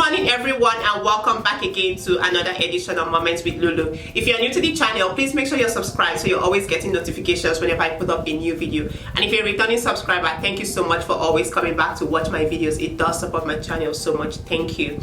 morning everyone, and welcome back again to another edition of Moments with Lulu. If you're new to the channel, please make sure you're subscribed so you're always getting notifications whenever I put up a new video. And if you're a returning subscriber, thank you so much for always coming back to watch my videos. It does support my channel so much. Thank you.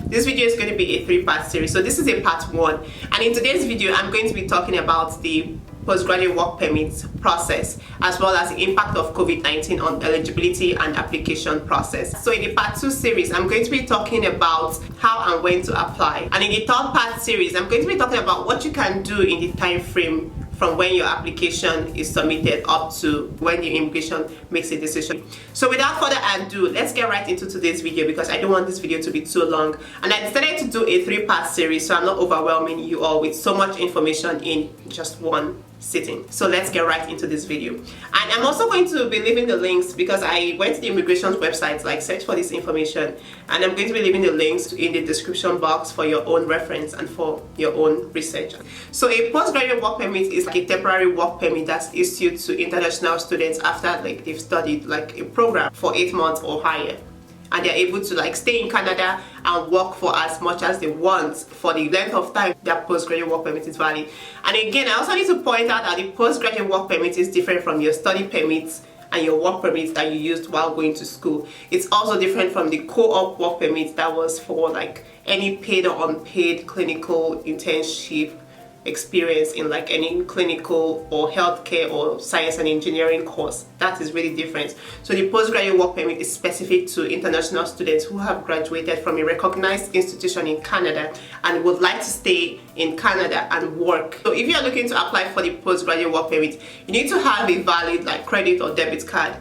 This video is going to be a 3-part series, so this is a part 1, and in today's video I'm going to be talking about the postgraduate work permit process as well as the impact of COVID-19 on eligibility and application process. So in the part 2 series, I'm going to be talking about how and when to apply, and in the 3rd part series, I'm going to be talking about what you can do in the time frame from when your application is submitted up to when the immigration makes a decision. So without further ado, let's get right into today's video because I don't want this video to be too long, and I decided to do a 3-part series so I'm not overwhelming you all with so much information in just one sitting. So let's get right into this video. And I'm also going to be leaving the links because I went to the immigration's website, like search for this information, and I'm going to be leaving the links in the description box for your own reference and for your own research. So a postgraduate work permit is like a temporary work permit that's issued to international students after like they've studied like a program for 8 months or higher, and they're able to like stay in Canada and work for as much as they want for the length of time their postgraduate work permit is valid. And again, I also need to point out that the postgraduate work permit is different from your study permits and your work permits that you used while going to school. It's also different from the co-op work permit that was for like any paid or unpaid clinical internship experience in like any clinical or healthcare or science and engineering course. That is really different. So the postgraduate work permit is specific to international students who have graduated from a recognized institution in Canada and would like to stay in Canada and work. So if you are looking to apply for the postgraduate work permit, you need to have a valid like credit or debit card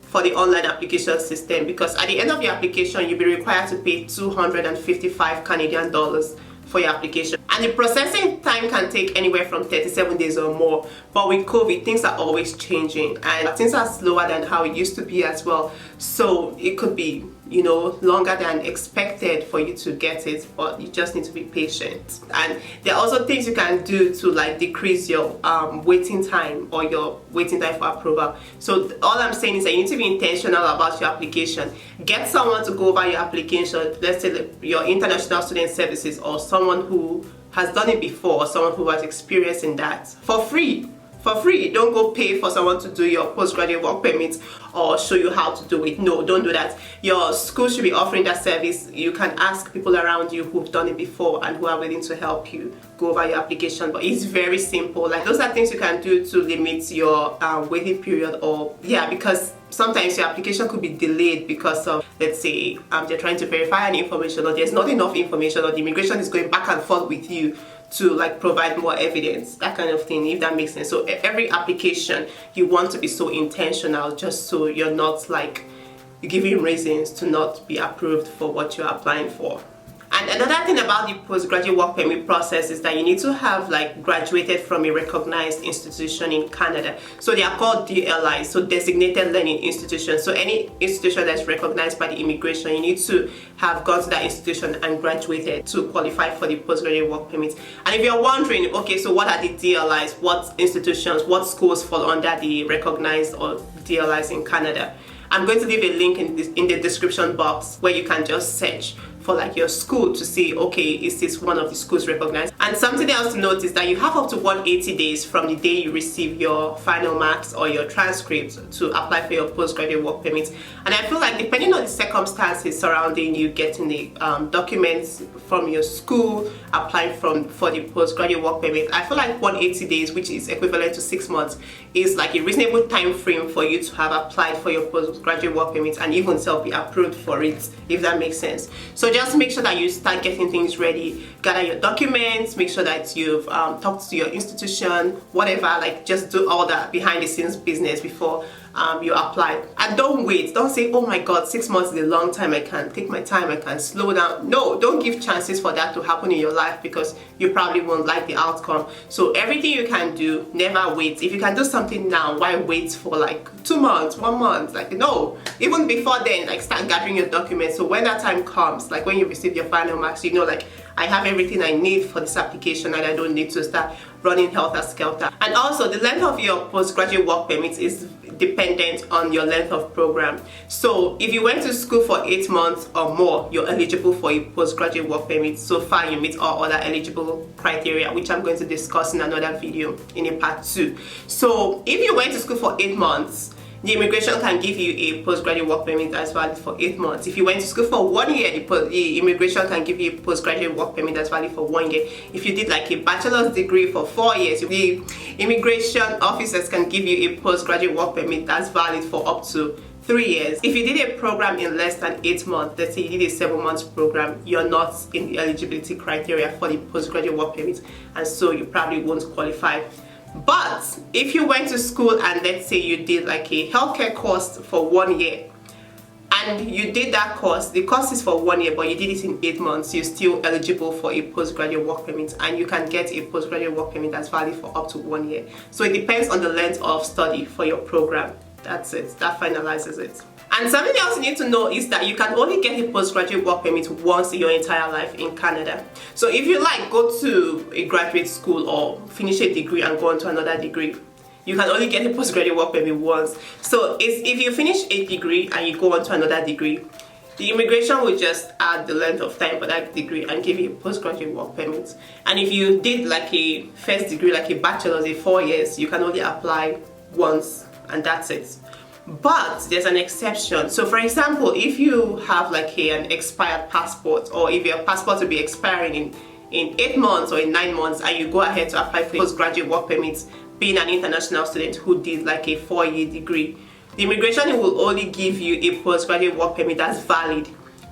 for the online application system, because at the end of your application you'll be required to pay 255 Canadian dollars for your application, and the processing time can take anywhere from 37 days or more. But with COVID, things are always changing and things are slower than how it used to be as well, so it could be, you know, longer than expected for you to get it, but you just need to be patient. And there are also things you can do to like decrease your waiting time or your waiting time for approval. So all I'm saying is that you need to be intentional about your application. Get someone to go over your application, let's say your international student services or someone who has done it before or someone who has experience in that for free. For free. Don't go pay for someone to do your postgraduate work permit or show you how to do it. No, don't do that. Your school should be offering that service. You can ask people around you who've done it before and who are willing to help you go over your application. But it's very simple. Like those are things you can do to limit your waiting period, or because sometimes your application could be delayed because of, let's say, they're trying to verify any information, or there's not enough information, or the immigration is going back and forth with you to like provide more evidence, that kind of thing, if that makes sense. So every application you want to be so intentional, just so you're not like giving reasons to not be approved for what you're applying for. And another thing about the postgraduate work permit process is that you need to have like graduated from a recognized institution in Canada. So they are called DLIs, so designated learning institutions. So any institution that's recognized by the immigration, you need to have gone to that institution and graduated to qualify for the postgraduate work permit. And if you're wondering, okay, so what are the DLIs? What institutions, what schools fall under the recognized or DLIs in Canada? I'm going to leave a link in the description box where you can just search for like your school to see, okay, is this one of the schools recognized? And something else to note is that you have up to 180 days from the day you receive your final marks or your transcript to apply for your postgraduate work permit. And I feel like depending on the circumstances surrounding you getting the documents from your school, applying for the postgraduate work permit, I feel like 180 days, which is equivalent to 6 months, is like a reasonable time frame for you to have applied for your postgraduate work permit and even be approved for it, if that makes sense. So just make sure that you start getting things ready, gather your documents, make sure that you've talked to your institution, whatever, like just do all that behind the scenes business before you apply. And don't wait. Don't say, oh my god, 6 months is a long time, I can take my time, I can slow down. No, don't give chances for that to happen in your life because you probably won't like the outcome. So everything you can do, never wait. If you can do something now, why wait for like 2 months, 1 month? Like no, even before then, like start gathering your documents, so when that time comes, like when you receive your final marks, you know, like I have everything I need for this application and I don't need to start running helter-skelter. And also the length of your postgraduate work permit is dependent on your length of program. So if you went to school for 8 months or more, you're eligible for a postgraduate work permit. So far you meet all other eligible criteria, which I'm going to discuss in another video in a part 2. So if you went to school for 8 months, the immigration can give you a postgraduate work permit that's valid for 8 months. If you went to school for 1 year, the immigration can give you a postgraduate work permit that's valid for 1 year. If you did like a bachelor's degree for 4 years, the immigration officers can give you a postgraduate work permit that's valid for up to 3 years. If you did a program in less than 8 months, let's say you did a 7 months program, you're not in the eligibility criteria for the postgraduate work permit, and so you probably won't qualify. But if you went to school and let's say you did like a healthcare course for 1 year, and you did that course, the course is for 1 year, but you did it in 8 months, you're still eligible for a postgraduate work permit, and you can get a postgraduate work permit that's valid for up to 1 year. So it depends on the length of study for your program. That's it, that finalizes it. And something else you need to know is that you can only get a postgraduate work permit once in your entire life in Canada. So if you like go to a graduate school or finish a degree and go on to another degree, you can only get a postgraduate work permit once. So if you finish a degree and you go on to another degree, the immigration will just add the length of time for that degree and give you a postgraduate work permit. And if you did like a first degree, like a bachelor's, a 4 years, you can only apply once and that's it. But there's an exception. So for example, if you have like an expired passport, or if your passport will be expiring in 8 months or in 9 months, and you go ahead to apply for postgraduate work permits, being an international student who did like a 4-year degree, the immigration will only give you a postgraduate work permit that's valid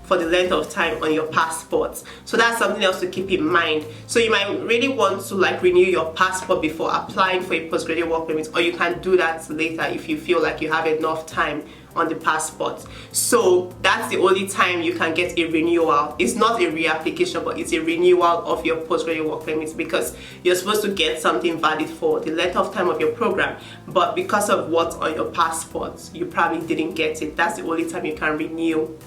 for the length of time on your passport. So that's something else to keep in mind. So you might really want to like renew your passport before applying for a postgraduate work permit, or you can do that later if you feel like you have enough time on the passport. So that's the only time you can get a renewal. It's not a reapplication, but it's a renewal of your postgraduate work permit, because you're supposed to get something valid for the length of time of your program, but because of what's on your passport, you probably didn't get it. That's the only time you can renew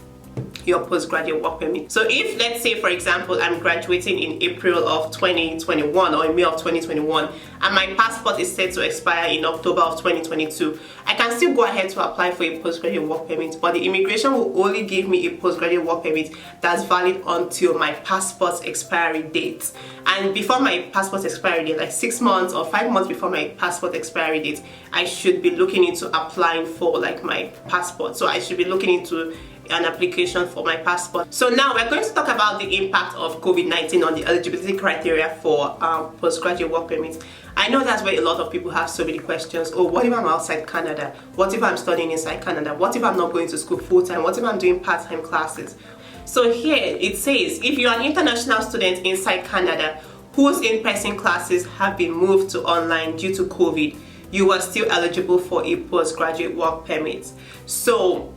your postgraduate work permit. So if, let's say for example, I'm graduating in April of 2021 or in May of 2021, and my passport is set to expire in October of 2022, I can still go ahead to apply for a postgraduate work permit, but the immigration will only give me a postgraduate work permit that's valid until my passport's expiry date. And before my passport expiry date, like 6 months or 5 months before my passport expiry date, I should be looking into applying for like my passport. So I should be looking into an application for my passport. So now we're going to talk about the impact of COVID-19 on the eligibility criteria for postgraduate work permits. I know that's where a lot of people have so many questions. Oh, what if I'm outside Canada? What if I'm studying inside Canada? What if I'm not going to school full-time? What if I'm doing part-time classes? So here it says, if you're an international student inside Canada whose in-person classes have been moved to online due to COVID, you are still eligible for a postgraduate work permit. So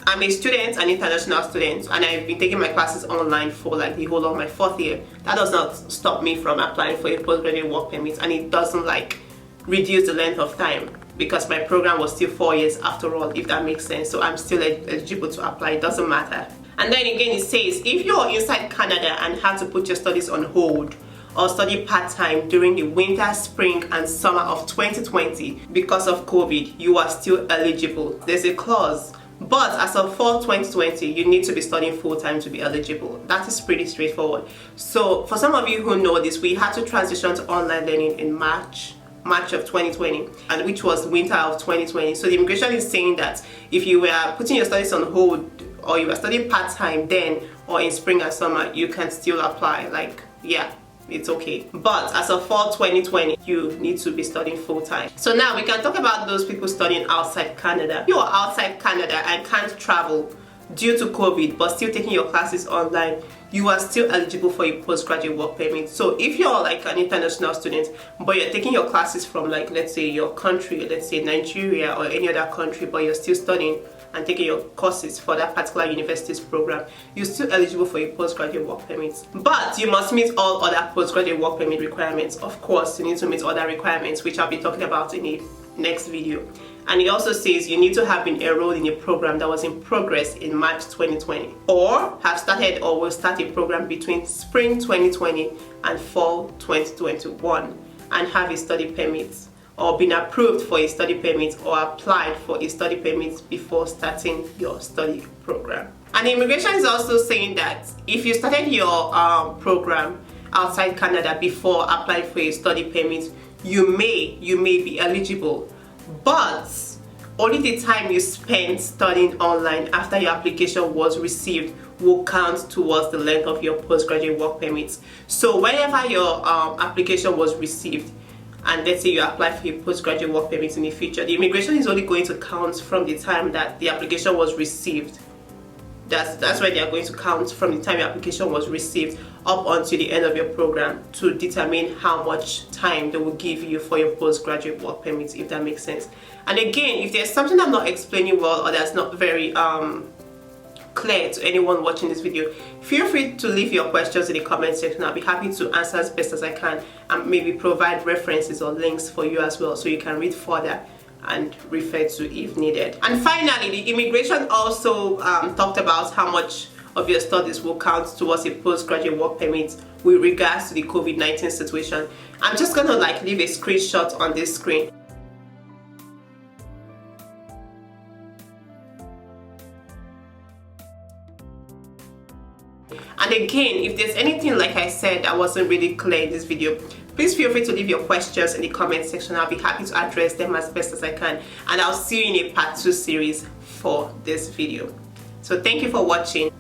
I'm a student, an international student, and I've been taking my classes online for like the whole of my 4th year. That does not stop me from applying for a postgraduate work permit, and it doesn't like reduce the length of time, because my program was still 4 years after all, if that makes sense. So I'm still eligible to apply. It doesn't matter. And then again it says, if you're inside Canada and had to put your studies on hold or study part-time during the winter, spring and summer of 2020 because of COVID, you are still eligible. There's a clause. But as of fall 2020, you need to be studying full-time to be eligible. That is pretty straightforward. So for some of you who know this, we had to transition to online learning in March of 2020, and which was winter of 2020. So the immigration is saying that if you were putting your studies on hold, or you were studying part-time then, or in spring and summer, you can still apply. Like, yeah, it's okay. But as of fall 2020, you need to be studying full-time. So now we can talk about those people studying outside Canada. If you are outside Canada and can't travel due to COVID but still taking your classes online, you are still eligible for a postgraduate work permit. So if you're like an international student but you're taking your classes from like, let's say your country, let's say Nigeria or any other country, but you're still studying and taking your courses for that particular university's program, you're still eligible for a postgraduate work permit. But you must meet all other postgraduate work permit requirements. Of course, you need to meet other requirements, which I'll be talking about in the next video. And it also says you need to have been enrolled in a program that was in progress in March 2020, or have started or will start a program between spring 2020 and fall 2021. and have a study permit, or been approved for a study permit, or applied for a study permit before starting your study program. And immigration is also saying that if you started your program outside Canada before applying for a study permit, you may be eligible, but only the time you spent studying online after your application was received will count towards the length of your postgraduate work permit. So whenever your application was received, and let's say you apply for a postgraduate work permit in the future, the immigration is only going to count from the time that the application was received. That's why they are going to count from the time your application was received up until the end of your program to determine how much time they will give you for your postgraduate work permit, if that makes sense. And again, if there's something I'm not explaining well, or that's not very clear to anyone watching this video, feel free to leave your questions in the comment section. I'll be happy to answer as best as I can, and maybe provide references or links for you as well, so you can read further and refer to if needed. And finally, the immigration also talked about how much of your studies will count towards a postgraduate work permit with regards to the COVID-19 situation. I'm just gonna leave a screenshot on this screen. And again, if there's anything, like I said, that wasn't really clear in this video, please feel free to leave your questions in the comment section. I'll be happy to address them as best as I can, and I'll see you in a part 2 series for this video. So thank you for watching.